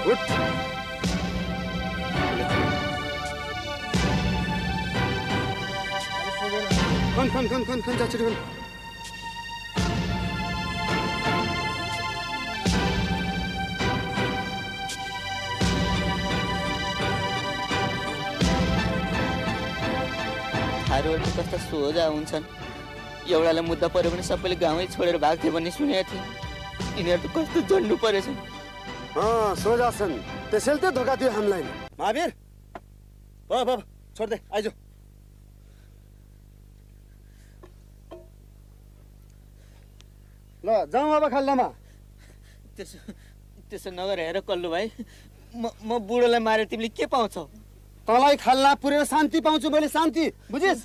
उठ खन जा छिटो खन थारूहरू कस्ता सोझा हुन्छन्। एउटालाई मुद्दा पर्यो भने सबैले गाउँै छोडेर भाग्थे भन्ने सुनेको थिएँ। यिनीहरू त कस्तो जन्नु परेछन्। सोझा छन्, त्यसैले त धोका दियो हामीलाई। महावीर बाबा छोड दे, आइज। ल जाउँ अब खाल्डामा। त्यसो नगर हेर कल्लु भाइ, म बुढोलाई मारेर तिमीले के पाउँछौ? तँलाई खाल्डा पुरेर शान्ति पाउँछु मैले, शान्ति, बुझिस्?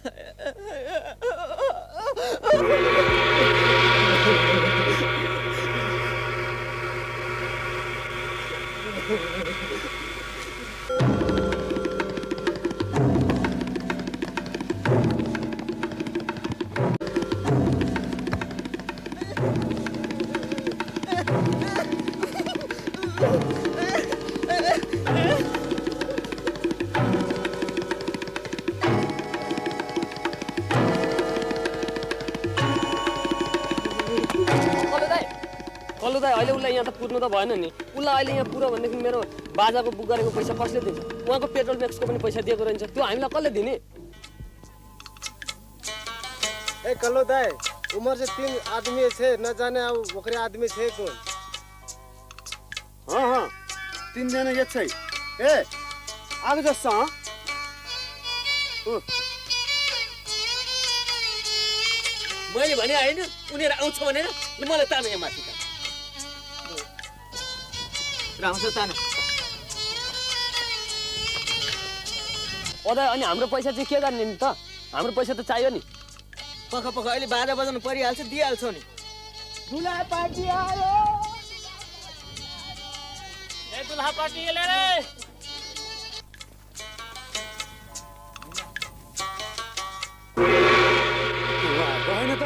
अहिले उसलाई यहाँ त पुर्नु त भएन नि। उसलाई अहिले यहाँ पुरो भनेदेखि मेरो बाजाको बुक गरेको पैसा कसले दिन्छ? उहाँको पेट्रोल ट्याक्सको पनि पैसा दिएको रहन्छ, त्यो हामीलाई कसले दिने? ए कल्लो दाई, उम्र से 3 आदमी छे, न जाने अब ओकरे आदमी छे कौन? हाँ 3 जना ये छै। ए आगे जस्छ मैले भने होइन उनीहरू आउँछ भनेर मलाई तानो यहाँ माथि आउँछ तानो। अदा अनि हाम्रो पैसा चाहिँ के गर्ने नि त? हाम्रो पैसा त चाहियो नि। पख अहिले बाजा बजाउनु परिहाल्छ, दिइहाल्छौ नि। दुल्हा पार्टी आयो। ए दुल्हा पार्टी ले रे। होइन त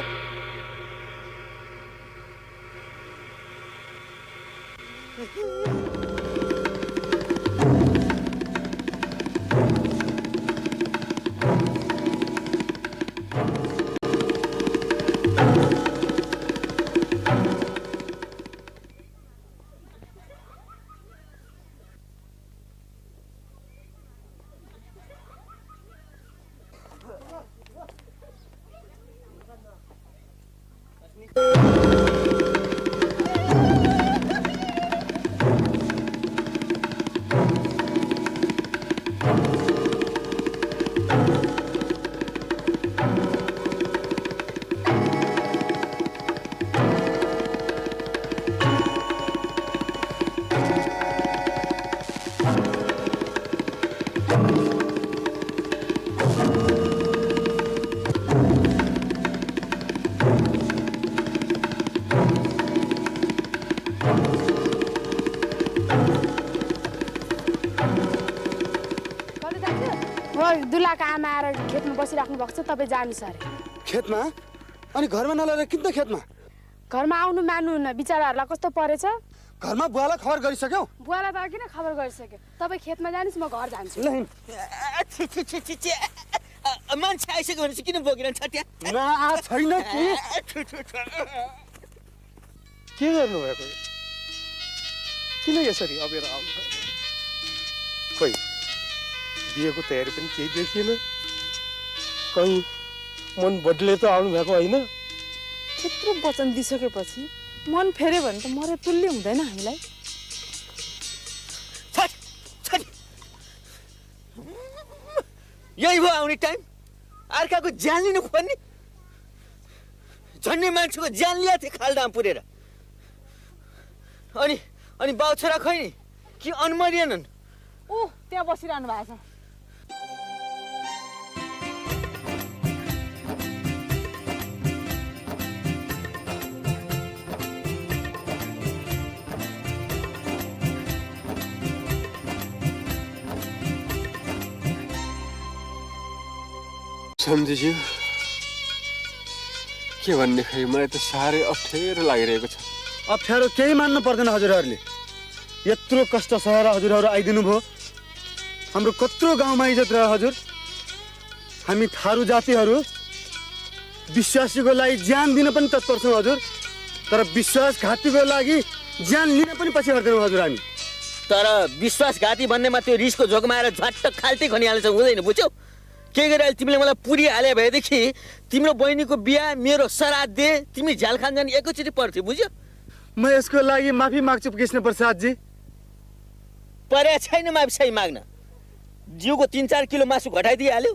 दुलाका आमा आएर खेतमा बसिराख्नु भएको छ, तपाईँ जानुहोस् अरे। खेतमा? अनि घरमा नलएर किन त खेतमा? घरमा आउनु मान्नुहुन्न, बिचराहरूलाई कस्तो परेछ। घरमा बुवालाई खबर गरिसक्यौ? बुवालाई त किन खबर गरिसक्यो? तपाईँ खेतमा जानुहोस्, म घर जान्छु। ल मान्छे आइसक्यो भने किन बोकिरहन्छ त्यहाँ? छैन के गर्नु भएको? किन यसरी अबेर आउनु? खोइ बिहेको तयारी पनि केही देखिएन। कहीँ मन बदले त आउनु भएको होइन? त्यत्रो वचन दिइसकेपछि मन फेऱ्यो भने त मरे तुल्य हुँदैन हामीलाई। यही भयो आउने टाइम? अर्काको ज्यान लिनु खोज्ने? झन्डै मान्छेको ज्यान लिएको थियो खाल्डामा पुरेर। अनि बाउ छोरा खै नि कि अनमरिएनन्? त्यहाँ बसिरहनु भएको छ। सम्झिज्यू के भन्ने खै, मलाई त साह्रै अप्ठ्यारो लागिरहेको छ। अप्ठ्यारो केही मान्नु पर्दैन हजुरहरूले। यत्रो कष्ट सहेर हजुरहरू आइदिनु भयो। हाम्रो कत्रो गाउँमा इज्जत रह्यो हजुर। हामी थारू जातिहरू विश्वासीको लागि ज्यान दिन पनि तत्पर छौँ हजुर, तर विश्वासघातीको लागि ज्यान लिन पनि पछि हट्दैनौँ हजुर हामी। तर विश्वासघाती भन्नेमा त्यो रिसको झोकमा आएर झट्ट खाल्टी खनिहाल्छ हुँदैन, बुझ्यौ? के गरे तिमीले मलाई पुरी हाले भएदेखि तिम्रो बहिनीको बिहा मेरो श्राद्ध तिमी झ्यालखान जाने एकैचोटि पर्थ्यो, बुझ्यौ? म यसको लागि माफी माग्छु कृष्ण प्रसादजी। परे छैन माफी माग्न। जिउको 3-4 किलो मासु घटाइदिइहाल्यो।